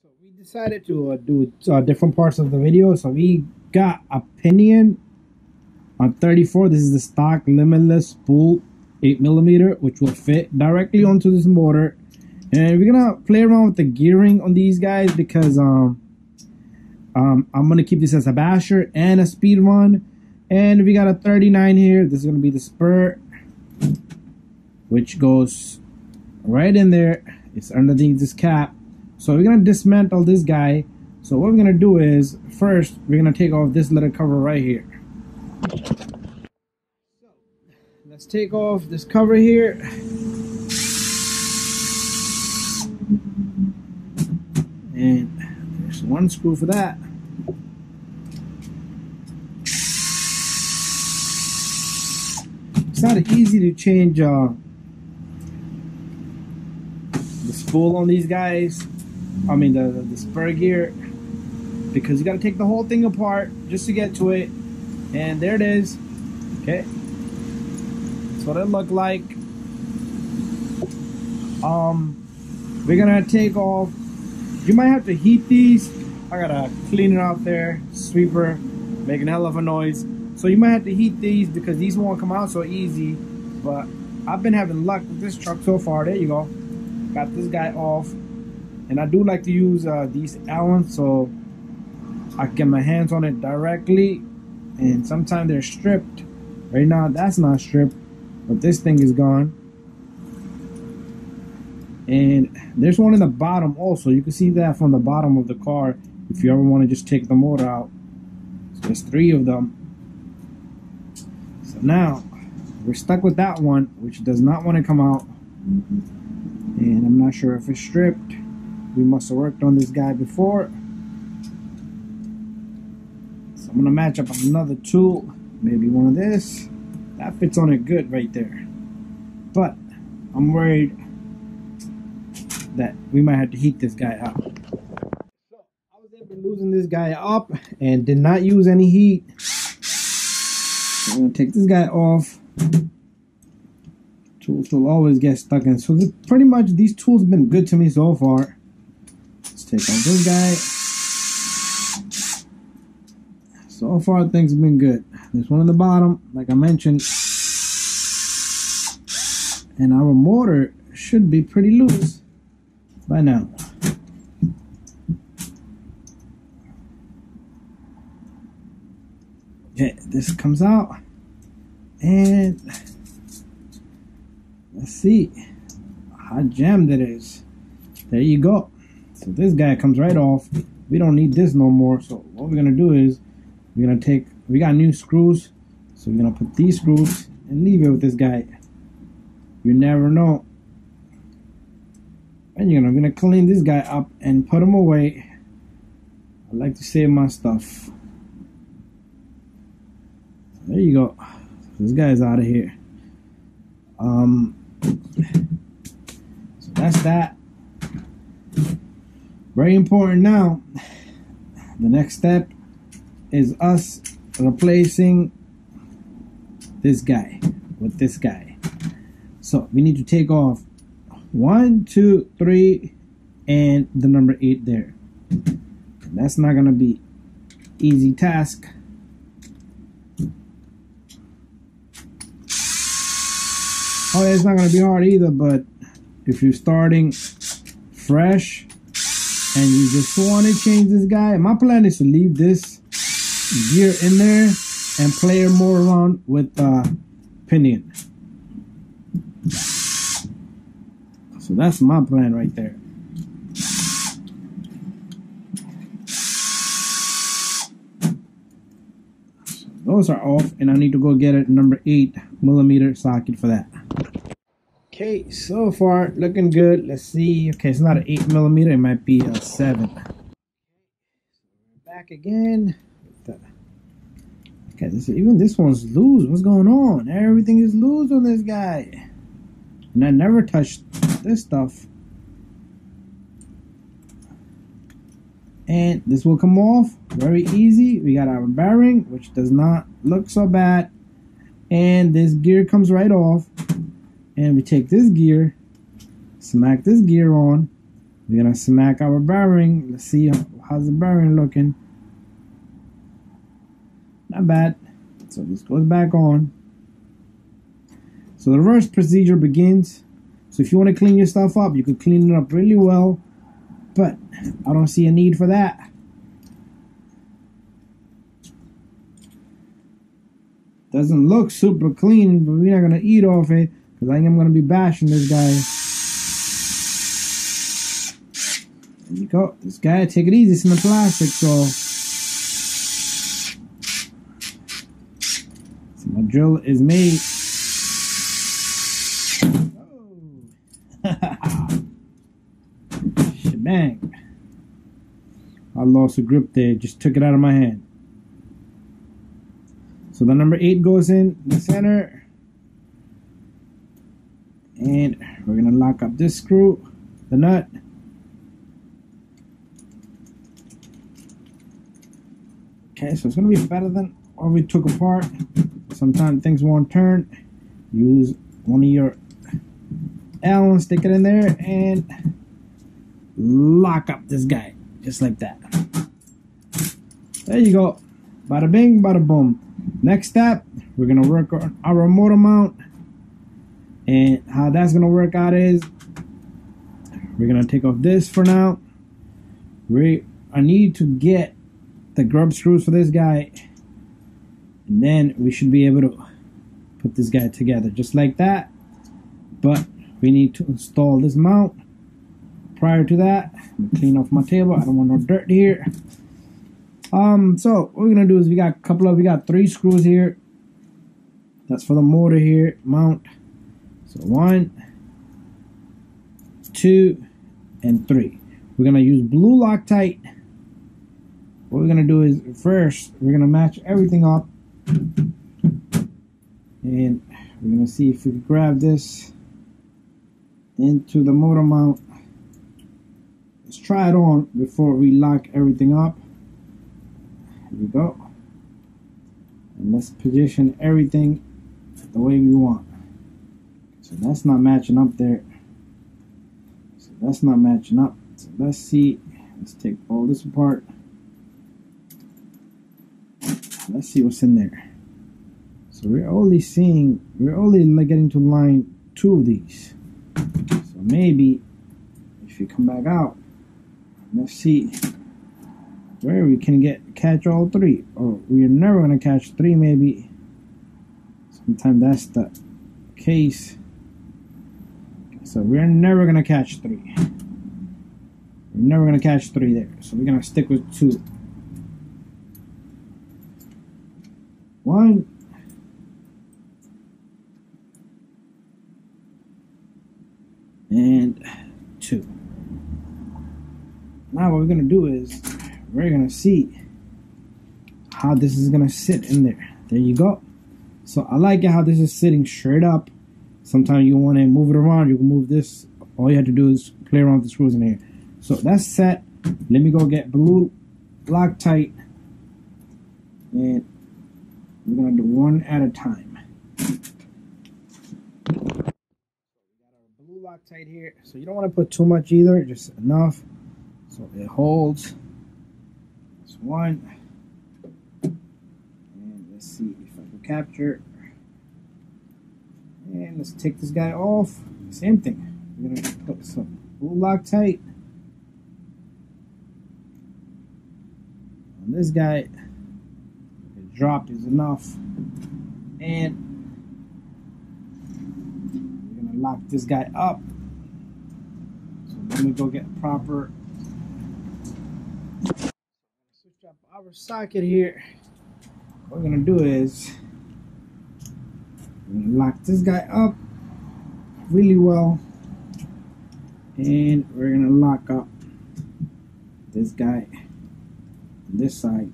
So we decided to do different parts of the video. So we got a pinion on 34. This is the stock limitless spool 8mm, which will fit directly onto this motor. And we're gonna play around with the gearing on these guys because I'm gonna keep this as a basher and a speed run. And we got a 39 here. This is gonna be the spur, which goes right in there. It's underneath this cap. So we're gonna dismantle this guy. So what we're gonna do is, first we're gonna take off this little cover right here. So let's take off this cover here. And there's one screw for that. It's not easy to change the spool on these guys. I mean the spur gear, because you got to take the whole thing apart just to get to it. And there it is. Okay, that's what it looked like. We're gonna take off. You might have to heat these. I gotta clean it out there. Sweeper making a hell of a noise. So you might have to heat these because these won't come out so easy. But I've been having luck with this truck so far. There you go. Got this guy off. And I do like to use these Allens so I can get my hands on it directly. And sometimes they're stripped. Right now that's not stripped, but this thing is gone. And there's one in the bottom also. You can see that from the bottom of the car if you ever want to just take the motor out. So there's 3 of them. So now we're stuck with that one, which does not want to come out. And I'm not sure if it's stripped. We must have worked on this guy before. So I'm gonna match up another tool, maybe one of this. That fits on it good right there. But I'm worried that we might have to heat this guy up. So I was able to loosen this guy up and did not use any heat. So I'm gonna take this guy off. Tools will always get stuck in. So pretty much these tools have been good to me so far. Let's take off this guy. So far things have been good. There's one on the bottom, like I mentioned. And our motor should be pretty loose by now. Okay, this comes out. And let's see how jammed it is. There you go. So this guy comes right off. We don't need this no more. So what we're gonna do is we're gonna take, we got new screws, so we're gonna put these screws and leave it with this guy. You never know. And we're gonna clean this guy up and put him away. I like to save my stuff. There you go. This guy's out of here. So that's that. Very important now. The next step is us replacing this guy with this guy. So we need to take off 1, 2, 3 and the number 8 there. And that's not gonna be easy task. Oh, it's not gonna be hard either, but if you're starting fresh and you just want to change this guy, my plan is to leave this gear in there and play more around with pinion. So that's my plan right there. So those are off, and I need to go get a number 8mm socket for that. Okay, so far looking good. Let's see. Okay, it's not an 8mm, it might be a 7. Back again. Okay, even this one's loose. What's going on? Everything is loose on this guy. And I never touched this stuff. And this will come off very easy. We got our bearing, which does not look so bad. And this gear comes right off. And we take this gear, smack this gear on, We're gonna smack our bearing. Let's see how's the bearing looking. Not bad. So this goes back on. So the reverse procedure begins. So if you want to clean your stuff up, you could clean it up really well, but I don't see a need for that. Doesn't look super clean, but we're not gonna eat off it because I think I'm gonna be bashing this guy. There you go. This guy, take it easy. It's in the plastic, so my drill is made. Shebang. I lost a grip there, just took it out of my hand. So the number 8 goes in the center, and we're gonna lock up this screw, the nut. Okay, so it's gonna be better than what we took apart. Sometimes things won't turn. Use one of your Allen, stick it in there, and lock up this guy just like that. There you go. Bada bing, bada boom. Next step, we're gonna work on our motor mount, and how that's gonna work out is we're gonna take off this for now. I need to get the grub screws for this guy, and then we should be able to put this guy together just like that. But we need to install this mount. Prior to that, I'm gonna clean off my table. I don't want no dirt here. So what we're gonna do is we got 3 screws here. That's for the motor here, mount. So 1, 2, and 3. We're gonna use blue Loctite. What we're gonna do is first we're gonna match everything up, and we're gonna see if we can grab this into the motor mount. Let's try it on before we lock everything up. Here we go. And let's position everything the way we want. So that's not matching up there. So that's not matching up. So let's see. Let's take all this apart. Let's see what's in there. So we're only like getting to line 2 of these. So maybe if you come back out, let's see where we can catch all 3, or we're never gonna catch 3. Maybe sometimes that's the case. Okay, so we're never gonna catch 3. We're never gonna catch 3 there. So we're gonna stick with 2. 1. And 2. Now what we're gonna do is we're gonna see how this is gonna sit in there. There you go. So I like it how this is sitting straight up. Sometimes you want to move it around, you can move this. All you have to do is play around with the screws in here. So that's set. Let me go get blue Loctite, and we're gonna do one at a time. We got our blue Loctite here. So you don't want to put too much either, just enough so it holds. That's 1. And let's see if I can capture. And let's take this guy off. Same thing. We're gonna put some blue Loctite on this guy. The drop is enough, and we're gonna lock this guy up. So let me go get a proper. Switch up our socket here. What we're gonna do is we're gonna lock this guy up really well, and we're gonna lock up this guy on this side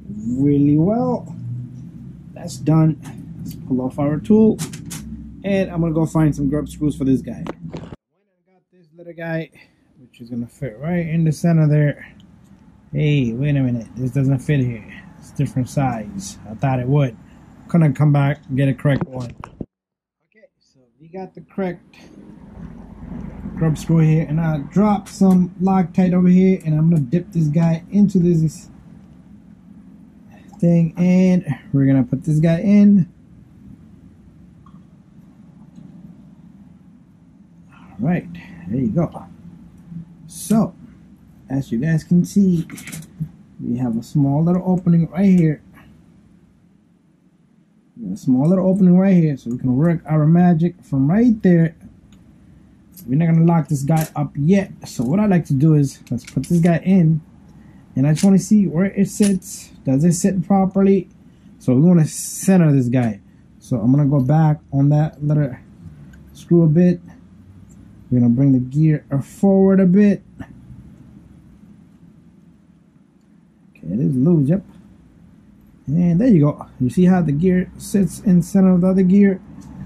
really well. That's done. Let's pull off our tool, and I'm gonna go find some grub screws for this guy. When I got this little guy, which is gonna fit right in the center there. Hey, wait a minute, this doesn't fit here. It's different size. I thought it would. Gonna come back and get a correct one. Okay, so we got the correct grub screw here, and I drop some Loctite over here, and I'm gonna dip this guy into this thing, and we're gonna put this guy in. All right, there you go. So as you guys can see, we have a small little opening right here. A small little opening right here, so we can work our magic from right there. We're not gonna lock this guy up yet, so what I like to do is let's put this guy in, and I just want to see where it sits. Does it sit properly? So we want to center this guy. So I'm gonna go back on that little screw a bit. We're gonna bring the gear forward a bit. Okay, it is loose, yep. And there you go. You see how the gear sits in center of the other gear?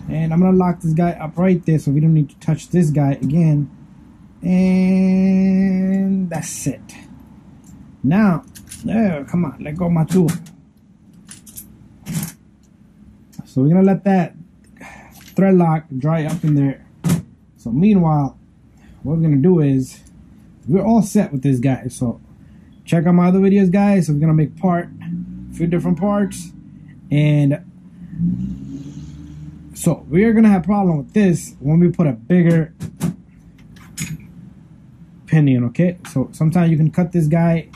And I'm gonna lock this guy up right there, so we don't need to touch this guy again. And that's it. Now, there, come on, let go of my tool. So we're gonna let that thread lock dry up in there. So meanwhile, what we're gonna do is, we're all set with this guy. So check out my other videos, guys. So we're gonna make a few different parts, and so we're gonna have a problem with this when we put a bigger pinion. Okay, so sometimes you can cut this guy,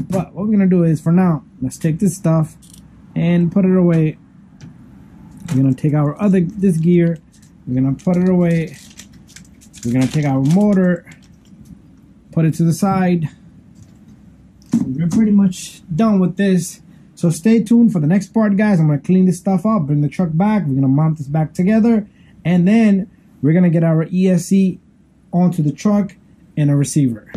but what we're gonna do is, for now, let's take this stuff and put it away. We're gonna take our this gear, we're gonna put it away. We're gonna take our motor, put it to the side. We're pretty much done with this. So stay tuned for the next part, guys. I'm gonna clean this stuff up, bring the truck back. We're gonna mount this back together, and then we're gonna get our ESC onto the truck and a receiver.